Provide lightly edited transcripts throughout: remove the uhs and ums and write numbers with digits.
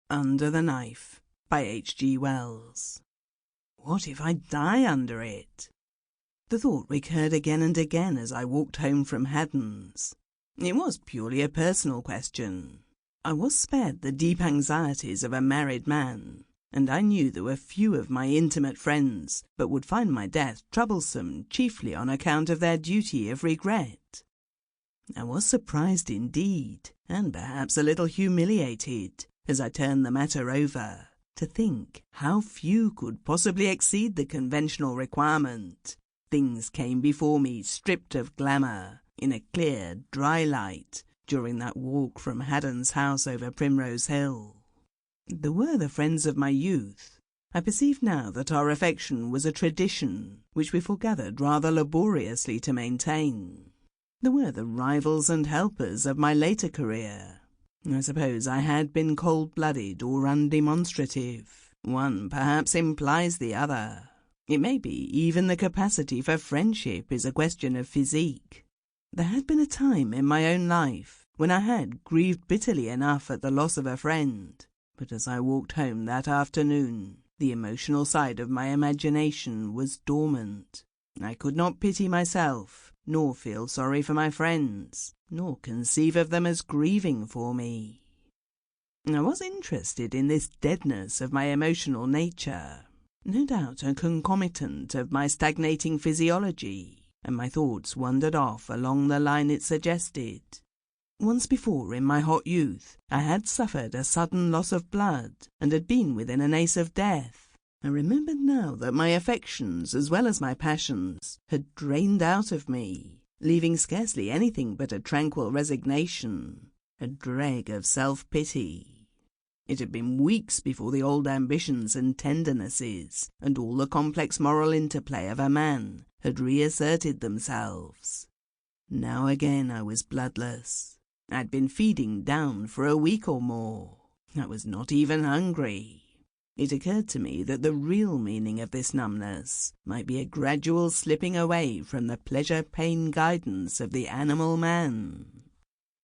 Under the Knife by H.G. Wells. What if I die under it? The thought recurred again and again as I walked home from Haddon's. It was purely a personal question. I was spared the deep anxieties of a married man, and I knew there were few of my intimate friends but would find my death troublesome chiefly on account of their duty of regret. I was surprised indeed, and perhaps a little humiliated, as I turned the matter over, to think how few could possibly exceed the conventional requirement. Things came before me stripped of glamour, in a clear, dry light, during that walk from Haddon's house over Primrose Hill. There were the friends of my youth. I perceive now that our affection was a tradition which we foregathered rather laboriously to maintain. There were the rivals and helpers of my later career. I suppose I had been cold-blooded or undemonstrative. One perhaps implies the other. It may be even the capacity for friendship is a question of physique. There had been a time in my own life when I had grieved bitterly enough at the loss of a friend, but as I walked home that afternoon, the emotional side of my imagination was dormant. I could not pity myself, nor feel sorry for my friends, nor conceive of them as grieving for me. I was interested in this deadness of my emotional nature, no doubt a concomitant of my stagnating physiology, and my thoughts wandered off along the line it suggested. Once before in my hot youth I had suffered a sudden loss of blood, and had been within an ace of death. I remembered now that my affections, as well as my passions, had drained out of me, leaving scarcely anything but a tranquil resignation, a dreg of self-pity. It had been weeks before the old ambitions and tendernesses, and all the complex moral interplay of a man, had reasserted themselves. Now again I was bloodless. I had been feeding down for a week or more. I was not even hungry. It occurred to me that the real meaning of this numbness might be a gradual slipping away from the pleasure-pain guidance of the animal man.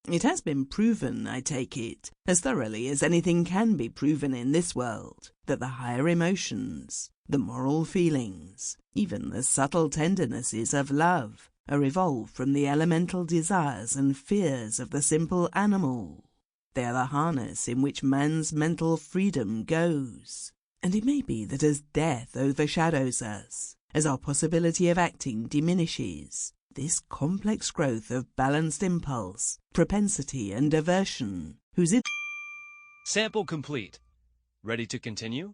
It has been proven, I take it, as thoroughly as anything can be proven in this world, that the higher emotions, the moral feelings, even the subtle tendernesses of love, are evolved from the elemental desires and fears of the simple animal. They are the harness in which man's mental freedom goes. And it may be that as death overshadows us, as our possibility of acting diminishes, this complex growth of balanced impulse, propensity and aversion, whose Sample complete. Ready to continue?